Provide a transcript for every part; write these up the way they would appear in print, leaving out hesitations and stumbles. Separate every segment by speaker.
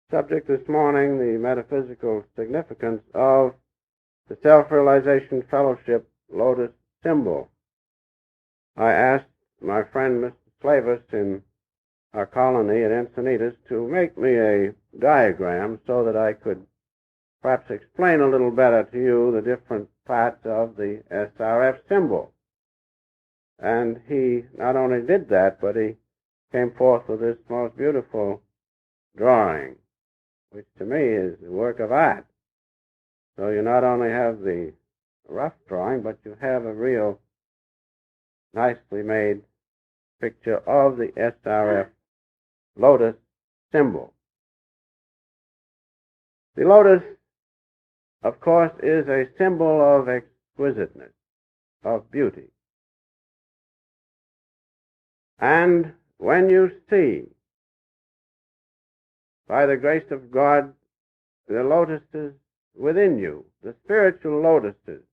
Speaker 1: Subject this morning, the metaphysical significance of the Self-Realization Fellowship Lotus symbol. I asked my friend Mr. Slavis in our colony at Encinitas to make me a diagram so that I could perhaps explain a little better to you the different parts of the SRF symbol. And he not only did that, but he came forth with this most beautiful drawing, which to me is a work of art. So you not only have the rough drawing, but you have a real nicely made picture of the SRF Lotus symbol. The lotus, of course, is a symbol of exquisiteness, of beauty. And when you see, by the grace of God, the lotuses within you, the spiritual lotuses,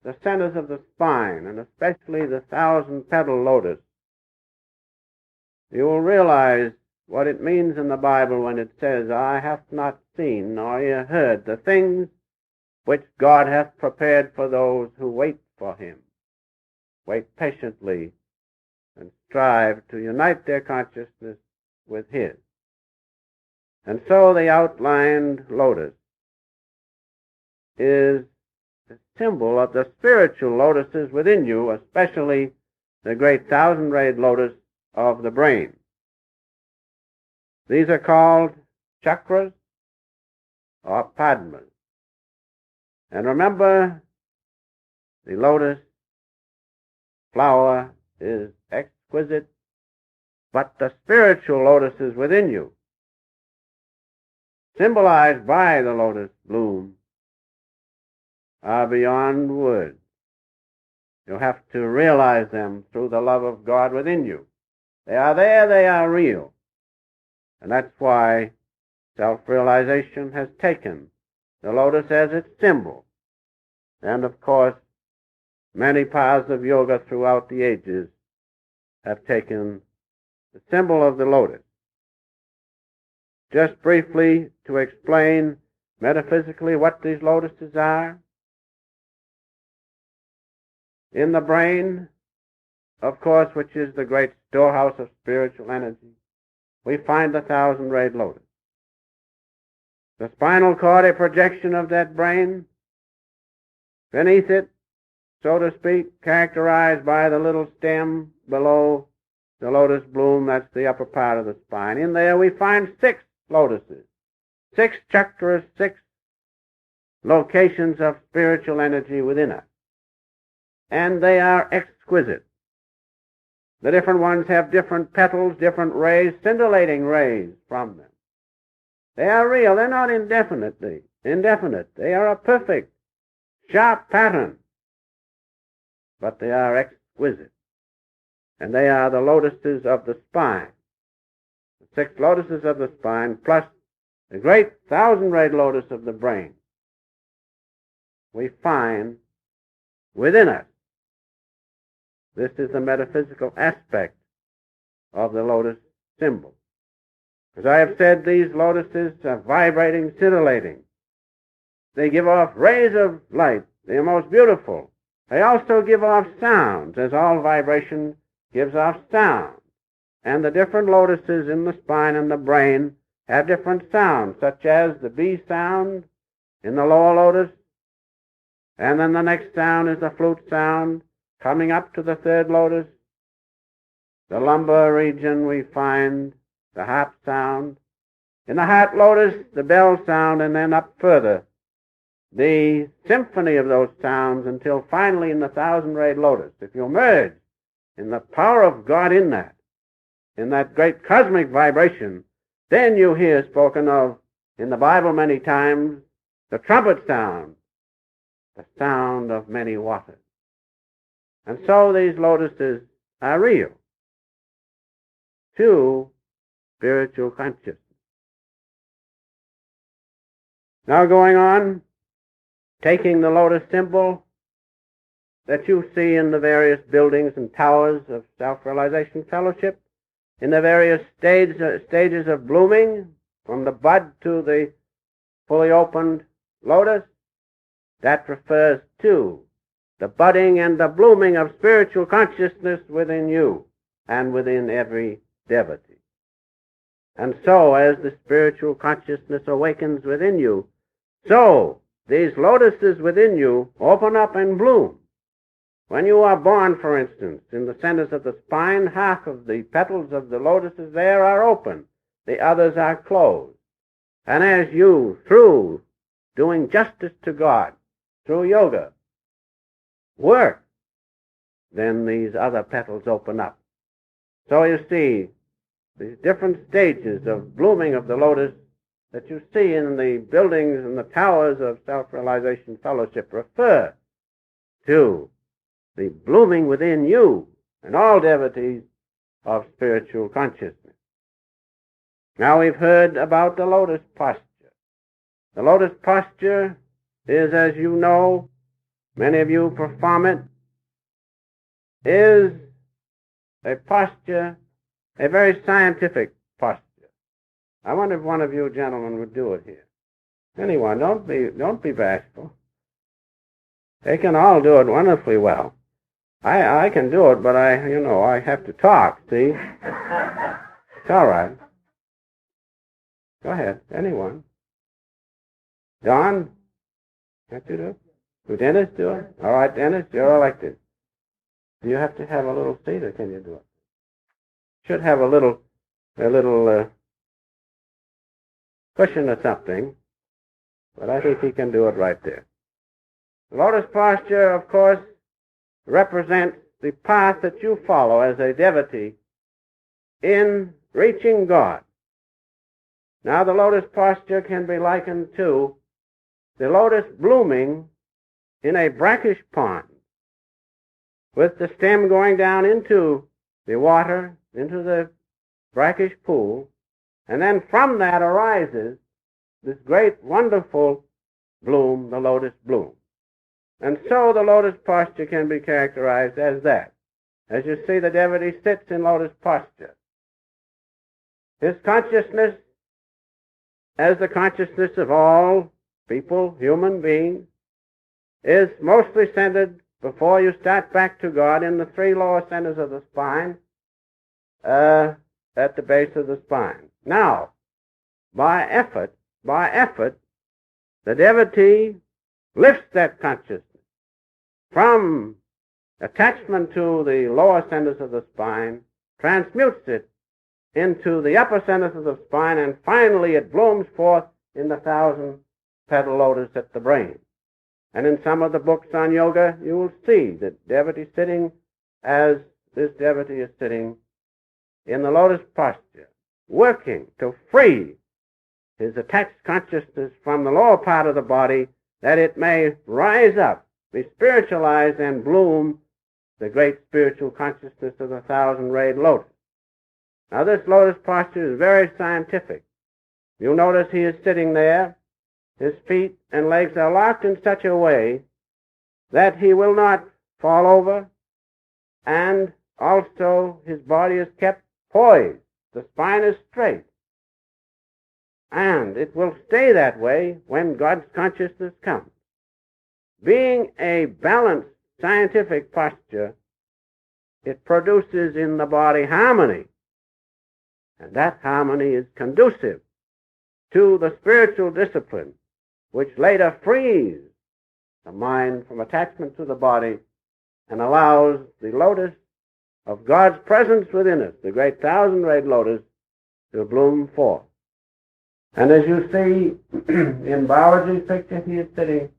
Speaker 1: the centers of the spine, and especially the 1,000-petal lotus, you will realize what it means in the Bible when it says, "Eye hath not seen, nor ear heard, the things which God hath prepared for those who wait for him." Wait patiently and strive to unite their consciousness with his. And so the outlined lotus is the symbol of the spiritual lotuses within you, especially the great 1,000-rayed lotus of the brain. These are called chakras or padmas. And remember, the lotus flower is exquisite, but the spiritual lotuses within you, symbolized by the lotus bloom, are beyond words. You have to realize them through the love of God within you. They are there, they are real. And that's why self-realization has taken the lotus as its symbol. And of course, many paths of yoga throughout the ages have taken the symbol of the lotus. Just briefly to explain metaphysically what these lotuses are. In the brain, of course, which is the great storehouse of spiritual energy, we find the 1,000-rayed lotus. The spinal cord, a projection of that brain. Beneath it, so to speak, characterized by the little stem below the lotus bloom, that's the upper part of the spine. In there we find 6 lotuses, 6 chakras, 6 locations of spiritual energy within us. And they are exquisite. The different ones have different petals, different rays, scintillating rays from them. They are real. They're not indefinite. They are a perfect, sharp pattern. But they are exquisite. And they are the lotuses of the spine. The 6 lotuses of the spine, plus the great 1,000-rayed lotus of the brain, we find within us. This is the metaphysical aspect of the lotus symbol. As I have said, these lotuses are vibrating, scintillating. They give off rays of light. They are most beautiful. They also give off sounds, as all vibration gives off sound. And the different lotuses in the spine and the brain have different sounds, such as the B sound in the lower lotus, and then the next sound is the flute sound, coming up to the 3rd lotus. The lumbar region we find the harp sound. In the heart lotus, the bell sound, and then up further, the symphony of those sounds until finally in the 1,000-rayed lotus. If you merge in the power of God in that great cosmic vibration, then you hear spoken of in the Bible many times the trumpet sound, the sound of many waters. And so these lotuses are real to spiritual consciousness. Now going on, taking the lotus symbol that you see in the various buildings and towers of Self-Realization Fellowship, in the various stages of blooming, from the bud to the fully opened lotus, that refers to the budding and the blooming of spiritual consciousness within you and within every devotee. And so, as the spiritual consciousness awakens within you, so these lotuses within you open up and bloom. When you are born, for instance, in the centers of the spine, half of the petals of the lotuses there are open, the others are closed. And as you, through doing justice to God, through yoga, work, then these other petals open up. So you see, these different stages of blooming of the lotus that you see in the buildings and the towers of Self-Realization Fellowship refer to the blooming within you and all devotees of spiritual consciousness. Now we've heard about the lotus posture. The lotus posture is, as you know, many of you perform it, is a posture, a very scientific posture. I wonder if one of you gentlemen would do it here. Anyone, don't be bashful. They can all do it wonderfully well. I can do it, but I have to talk, see? It's all right. Go ahead, anyone. Don, can't you do it? Do Dennis do it? All right, Dennis, you're elected. Do you have to have a little seat, or can you do it? Should have a little cushion or something, but I think he can do it right there. The lotus posture, of course, represents the path that you follow as a devotee in reaching God. Now, the lotus posture can be likened to the lotus blooming in a brackish pond, with the stem going down into the water, into the brackish pool, and then from that arises this great, wonderful bloom, the lotus bloom. And so the lotus posture can be characterized as that. As you see, the devotee sits in lotus posture. His consciousness, as the consciousness of all people, human beings, is mostly centered before you start back to God in the three lower centers of the spine, at the base of the spine. Now, by effort, the devotee lifts that consciousness from attachment to the lower centers of the spine, transmutes it into the upper centers of the spine, and finally it blooms forth in the 1,000-petal lotus at the brain. And in some of the books on yoga, you will see that devotee sitting as this devotee is sitting in the lotus posture, working to free his attached consciousness from the lower part of the body, that it may rise up, be spiritualized, and bloom the great spiritual consciousness of the 1,000-rayed lotus. Now, this lotus posture is very scientific. You'll notice he is sitting there. His feet and legs are locked in such a way that he will not fall over, and also his body is kept poised. The spine is straight. And it will stay that way when God's consciousness comes. Being a balanced scientific posture, it produces in the body harmony. And that harmony is conducive to the spiritual discipline, which later frees the mind from attachment to the body and allows the lotus of God's presence within us, the great 1,000-rayed lotus, to bloom forth. And as you see in Babaji's picture, he is sitting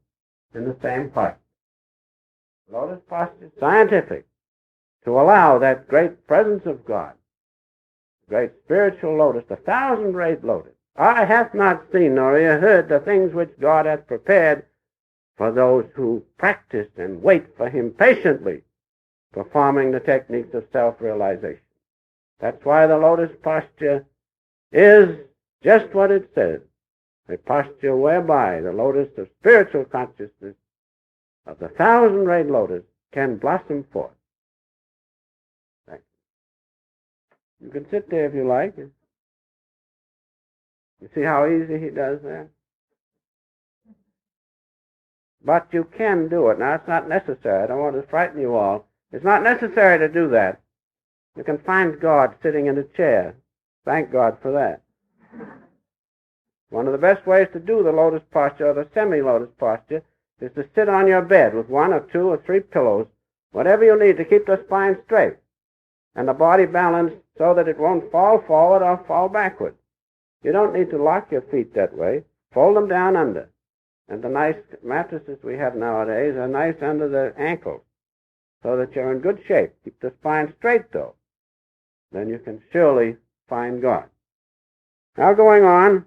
Speaker 1: in the same posture. Lotus posture is scientific to allow that great presence of God, the great spiritual lotus, the 1,000-rayed lotus. Eye hath not seen nor ear heard the things which God hath prepared for those who practice and wait for him patiently, performing the techniques of self-realization. That's why the lotus posture is just what it says, a posture whereby the lotus of spiritual consciousness of the 1,000-rayed lotus can blossom forth. Thank you. You can sit there if you like. You see how easy he does that? But you can do it. Now, it's not necessary. I don't want to frighten you all. It's not necessary to do that. You can find God sitting in a chair. Thank God for that. One of the best ways to do the lotus posture or the semi-lotus posture is to sit on your bed with 1 or 2 or 3 pillows, whatever you need to keep the spine straight and the body balanced so that it won't fall forward or fall backward. You don't need to lock your feet that way. Fold them down under. And the nice mattresses we have nowadays are nice under the ankles so that you're in good shape. Keep the spine straight, though. Then you can surely find God. Now going on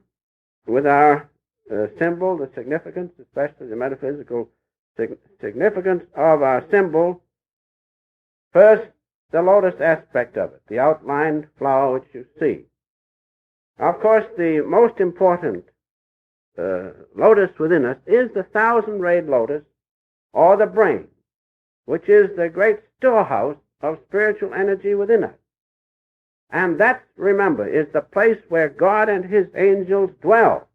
Speaker 1: with our symbol, the significance, especially the metaphysical significance of our symbol. First, the lotus aspect of it, the outlined flower which you see. Of course, the most important lotus within us is the 1,000-rayed lotus, or the brain, which is the great storehouse of spiritual energy within us. And that, remember, is the place where God and his angels dwell.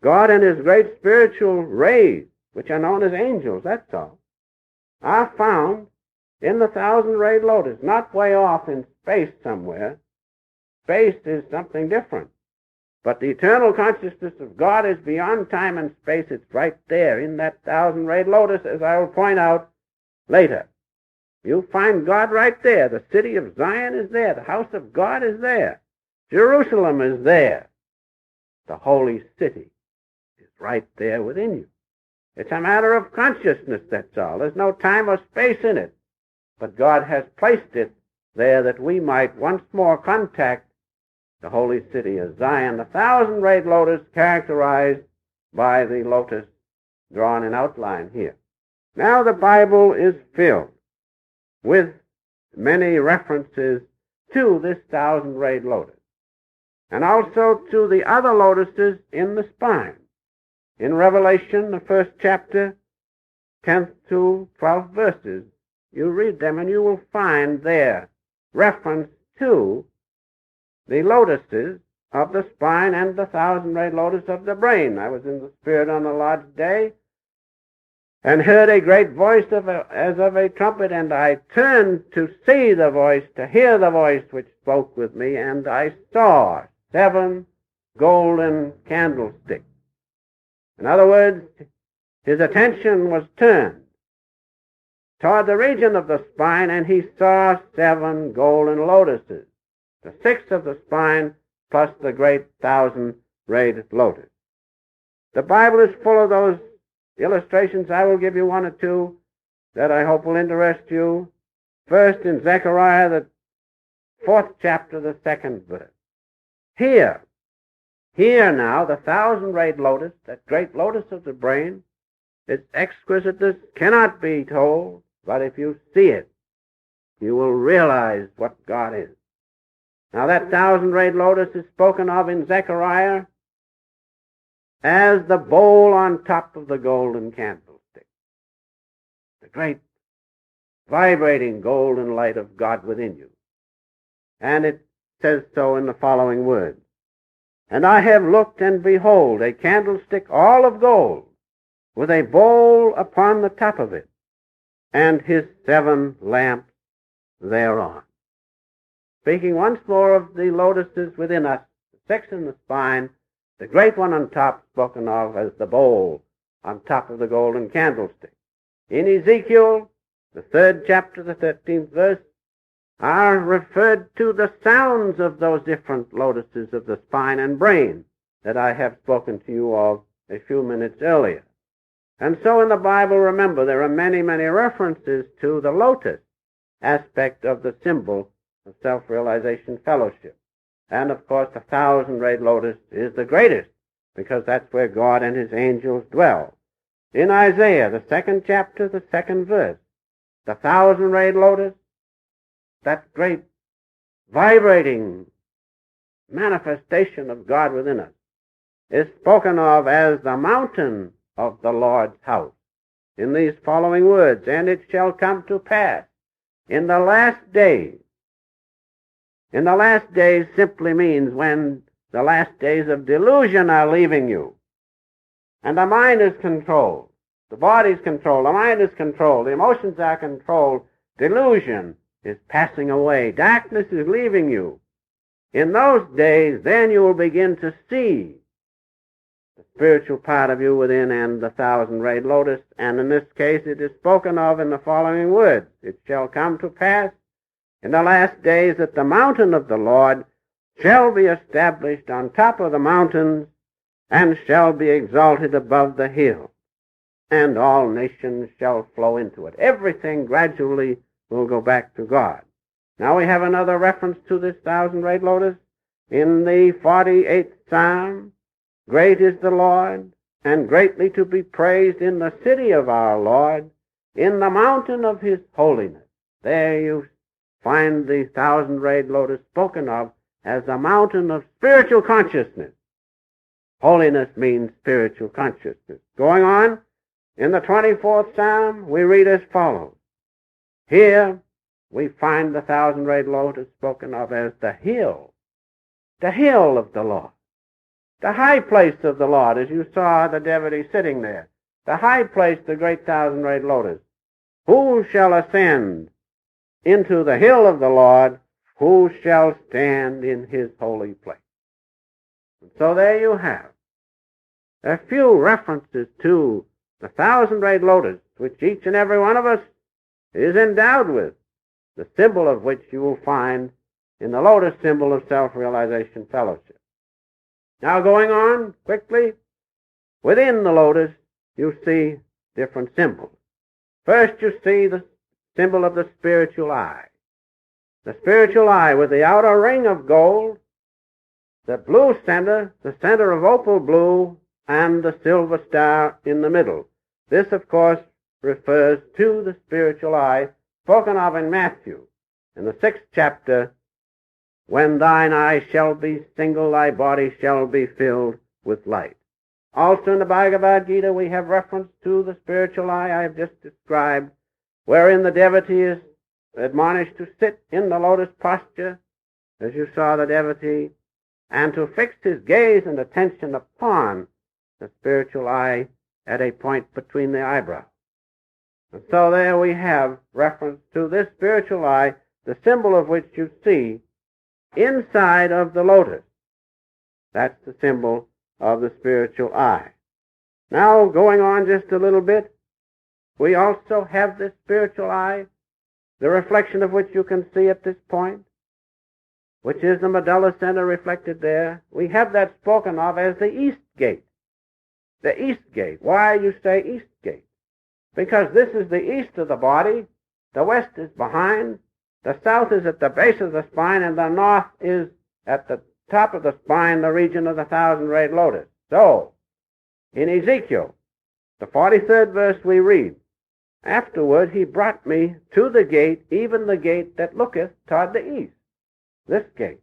Speaker 1: God and his great spiritual rays, which are known as angels, that's all, are found in the 1,000-rayed lotus, not way off in space somewhere. Space is something different. But the eternal consciousness of God is beyond time and space. It's right there in that 1,000-rayed lotus, as I will point out later. You'll find God right there. The city of Zion is there. The house of God is there. Jerusalem is there. The holy city is right there within you. It's a matter of consciousness, that's all. There's no time or space in it. But God has placed it there that we might once more contact the holy city of Zion, the 1,000-rayed lotus characterized by the lotus drawn in outline here. Now the Bible is filled with many references to this 1,000-rayed lotus, and also to the other lotuses in the spine. In Revelation, the 1st chapter, 10th to 12th verses, you read them and you will find there reference to the lotuses of the spine and the 1,000-rayed lotus of the brain. I was in the Spirit on the Lord's day and heard a great voice as of a trumpet, and I turned to see the voice, to hear the voice which spoke with me, and I saw 7 golden candlesticks. In other words, his attention was turned toward the region of the spine, and he saw 7 golden lotuses, the 6th of the spine plus the great 1,000-rayed lotus. The Bible is full of those illustrations. I will give you 1 or 2 that I hope will interest you. First, in Zechariah, the 4th chapter, the 2nd verse. Here now, the 1,000-rayed lotus, that great lotus of the brain, its exquisiteness cannot be told, but if you see it, you will realize what God is. Now that 1,000-rayed lotus is spoken of in Zechariah as the bowl on top of the golden candlestick, the great vibrating golden light of God within you. And it says so in the following words. And I have looked, and behold, a candlestick all of gold, with a bowl upon the top of it, and his 7 lamps thereon. Speaking once more of the lotuses within us, the 6 in the spine, the great one on top spoken of as the bowl on top of the golden candlestick. In Ezekiel, the 3rd chapter, the 13th verse, are referred to the sounds of those different lotuses of the spine and brain that I have spoken to you of a few minutes earlier. And so in the Bible, remember, there are many, many references to the lotus aspect of the symbol of self-realization fellowship. And of course, the 1,000-rayed lotus is the greatest, because that's where God and his angels dwell. In Isaiah, the 2nd chapter, the 2nd verse, the 1,000-rayed lotus, that great vibrating manifestation of God within us, is spoken of as the mountain of the Lord's house in these following words, and it shall come to pass in the last days. In the last days simply means when The last days of delusion are leaving you. And the mind is controlled. The body is controlled. The mind is controlled. The emotions are controlled. Delusion is passing away. Darkness is leaving you. In those days, then you will begin to see the spiritual part of you within and the thousand-rayed lotus. And in this case, it is spoken of in the following words. It shall come to pass in the last days that the mountain of the Lord shall be established on top of the mountains and shall be exalted above the hills, and all nations shall flow into it. Everything gradually will go back to God. Now we have another reference to this thousand-rayed lotus in the 48th Psalm. Great is the Lord, and greatly to be praised in the city of our Lord, in the mountain of his holiness. There you find the thousand-rayed lotus spoken of as the mountain of spiritual consciousness. Holiness means spiritual consciousness. Going on, in the 24th Psalm, we read as follows. Here we find the thousand-rayed lotus spoken of as the hill of the Lord, the high place of the Lord, as you saw the devotee sitting there, the high place, the great thousand-rayed lotus. Who shall ascend into the hill of the Lord? Who shall stand in his holy place? And so there you have a few references to the thousand-rayed lotus, which each and every one of us is endowed with, the symbol of which you will find in the lotus symbol of self-realization fellowship. Now going on quickly, within the lotus you see different symbols. First you see the symbol of the spiritual eye. The spiritual eye with the outer ring of gold, the blue center, the center of opal blue, and the silver star in the middle. This, of course, refers to the spiritual eye spoken of in Matthew, in the 6th chapter, when thine eye shall be single, thy body shall be filled with light. Also in the Bhagavad Gita we have reference to the spiritual eye I have just described, wherein the devotee is admonished to sit in the lotus posture, as you saw the devotee, and to fix his gaze and attention upon the spiritual eye at a point between the eyebrows. And so there we have reference to this spiritual eye, the symbol of which you see inside of the lotus. That's the symbol of the spiritual eye. Now, going on just a little bit, we also have this spiritual eye, the reflection of which you can see at this point, which is the medulla center reflected there. We have that spoken of as the east gate. The east gate. Why you say east gate? Because this is the east of the body, the west is behind, the south is at the base of the spine, and the north is at the top of the spine, the region of the thousand-rayed lotus. So, in Ezekiel, the 43rd verse we read, afterward he brought me to the gate, even the gate that looketh toward the east, this gate.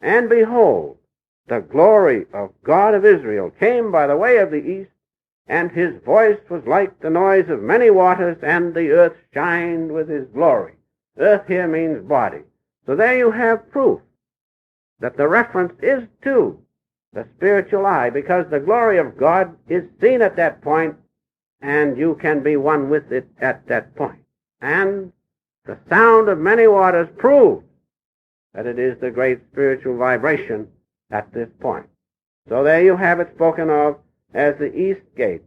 Speaker 1: And behold, the glory of God of Israel came by the way of the east, and his voice was like the noise of many waters, and the earth shined with his glory. Earth here means body. So there you have proof that the reference is to the spiritual eye, because the glory of God is seen at that point, and you can be one with it at that point. And the sound of many waters proves that it is the great spiritual vibration at this point. So there you have it spoken of as the east gate.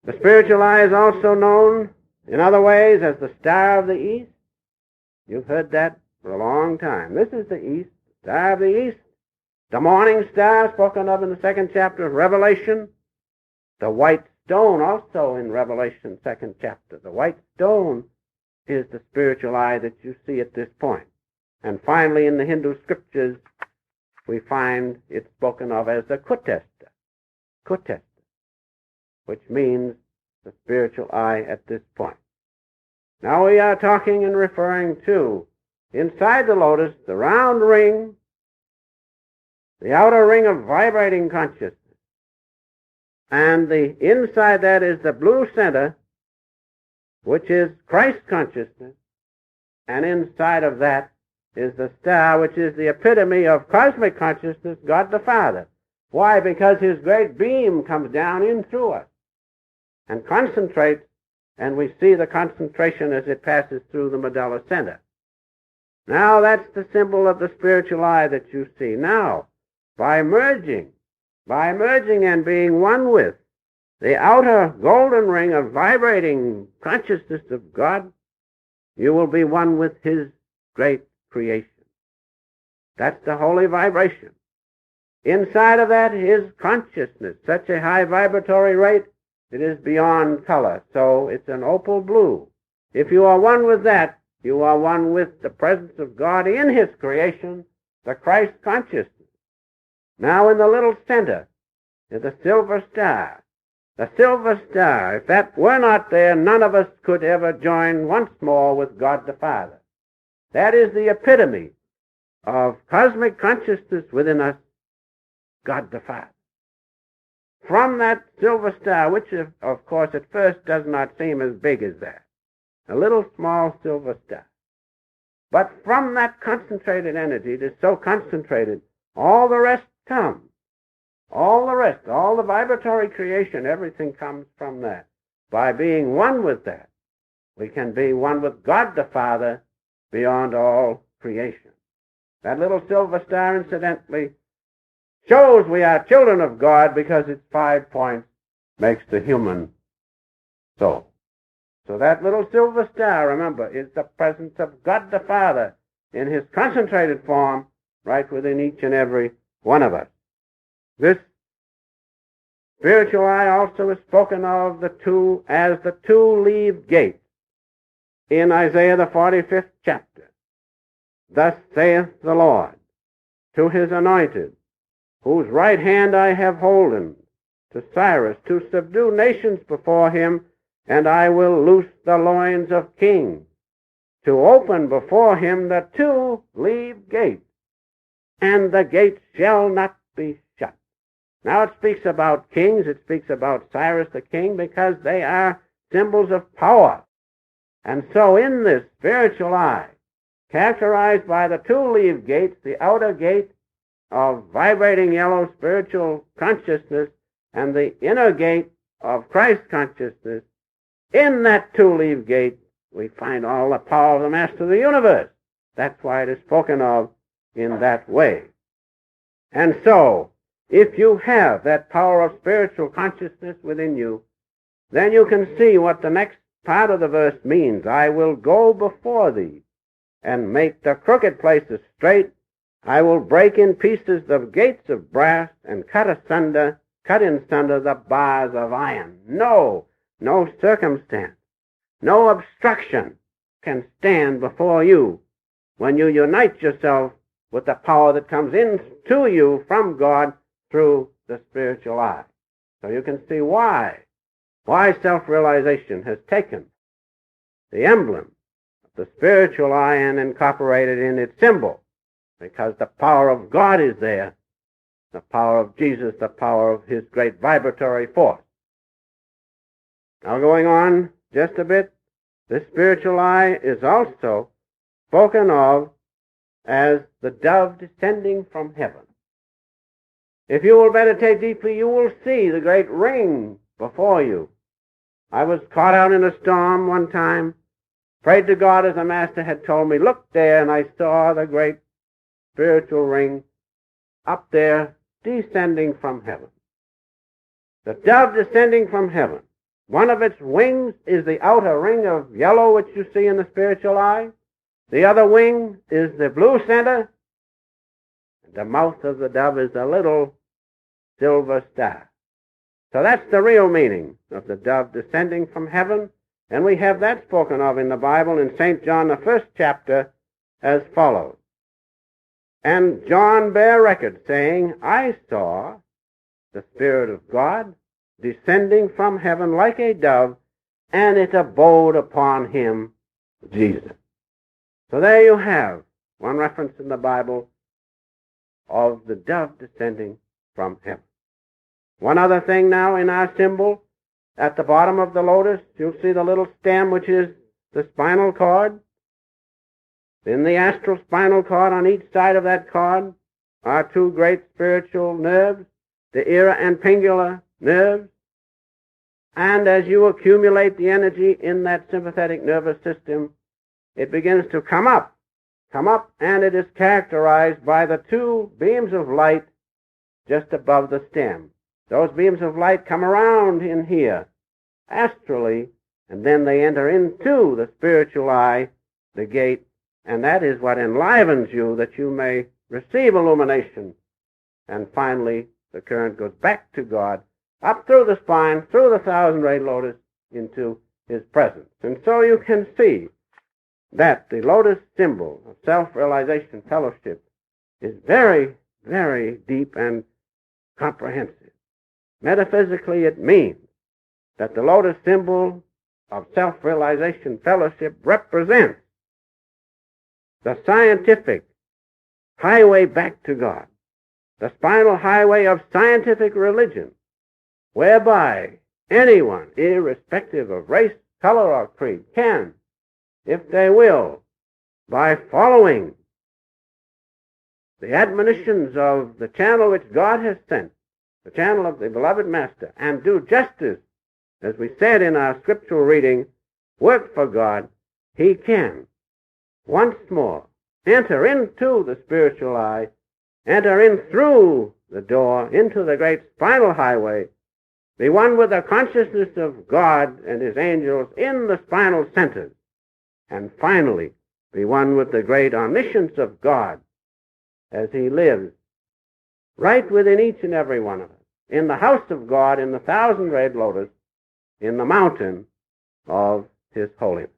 Speaker 1: The spiritual eye is also known in other ways as the star of the east. You've heard that for a long time. This is the east, star of the east. The morning star spoken of in the 2nd chapter of Revelation. The white stone also in Revelation 2nd chapter. The white stone is the spiritual eye that you see at this point. And finally in the Hindu scriptures we find it spoken of as the Kutesta, which means the spiritual eye at this point. Now we are talking and referring to, inside the lotus, the round ring, the outer ring of vibrating consciousness, and the inside that is the blue center, which is Christ consciousness, and inside of that is the star which is the epitome of cosmic consciousness, God the Father. Why? Because his great beam comes down in through us and concentrates, and we see the concentration as it passes through the medulla center. Now that's the symbol of the spiritual eye that you see. Now, by merging and being one with the outer golden ring of vibrating consciousness of God, you will be one with his great creation. That's the holy vibration. Inside of that is consciousness, such a high vibratory rate, it is beyond color. So it's an opal blue. If you are one with that, you are one with the presence of God in his creation, the Christ consciousness. Now in the little center is the silver star. The silver star, if that were not there, none of us could ever join once more with God the Father. That is the epitome of cosmic consciousness within us, God the Father. From that silver star, which of course at first does not seem as big as that, a little small silver star. But from that concentrated energy, it is so concentrated, all the rest comes. All the rest, all the vibratory creation, everything comes from that. By being one with that, we can be one with God the Father beyond all creation. That little silver star, incidentally, shows we are children of God because its 5 points makes the human soul. So that little silver star, remember, is the presence of God the Father in his concentrated form right within each and every one of us. This spiritual eye also is spoken of as the two-leaved gate in Isaiah the 45th chapter. Thus saith the Lord to his anointed, whose right hand I have holden, to Cyrus, to subdue nations before him, and I will loose the loins of kings, to open before him the two-leaved gate, and the gate shall not be shut. Now it speaks about kings, it speaks about Cyrus the king, because they are symbols of power. And so in this spiritual eye, characterized by the two-leaved gates, the outer gate of vibrating yellow spiritual consciousness, and the inner gate of Christ consciousness, in that two-leaved gate, we find all the power of the Master of the universe. That's why it is spoken of in that way. And so, if you have that power of spiritual consciousness within you, then you can see what the next part of the verse means. I will go before thee and make the crooked places straight. I will break in pieces the gates of brass and cut in sunder the bars of iron. No circumstance, no obstruction can stand before you when you unite yourself with the power that comes into you from God through the spiritual eye. So you can see why self-realization has taken the emblem of the spiritual eye and incorporated in its symbol, because the power of God is there, the power of Jesus, the power of his great vibratory force. Now going on just a bit, this spiritual eye is also spoken of as the dove descending from heaven. If you will meditate deeply, you will see the great ring before you. I was caught out in a storm one time, prayed to God as the Master had told me, looked there, and I saw the great spiritual ring up there descending from heaven. The dove descending from heaven. One of its wings is the outer ring of yellow which you see in the spiritual eye. The other wing is the blue center. And the mouth of the dove is a little silver star. So that's the real meaning of the dove descending from heaven. And we have that spoken of in the Bible in St. John, the 1st chapter, as follows. And John bare record, saying, I saw the Spirit of God descending from heaven like a dove, and it abode upon him, Jesus. So there you have one reference in the Bible of the dove descending from heaven. One other thing now in our symbol, at the bottom of the lotus, you'll see the little stem which is the spinal cord. In the astral spinal cord, on each side of that cord, are two great spiritual nerves, the era and pingular nerves. And as you accumulate the energy in that sympathetic nervous system, it begins to come up, and it is characterized by the two beams of light just above the stem. Those beams of light come around in here, astrally, and then they enter into the spiritual eye, the gate, and that is what enlivens you, that you may receive illumination. And finally, the current goes back to God, up through the spine, through the thousand-rayed lotus, into his presence. And so you can see that the lotus symbol of self-realization fellowship is very, very deep and comprehensive. Metaphysically, it means that the lotus symbol of self-realization fellowship represents the scientific highway back to God, the spinal highway of scientific religion, whereby anyone, irrespective of race, color, or creed, can, if they will, by following the admonitions of the channel which God has sent, the channel of the beloved Master, and do justice, as we said in our scriptural reading, work for God, he can once more enter into the spiritual eye, enter in through the door into the great spinal highway, be one with the consciousness of God and his angels in the spinal centers, and finally be one with the great omniscience of God as he lives right within each and every one of us, in the house of God, in the thousand-rayed lotus, in the mountain of his holiness.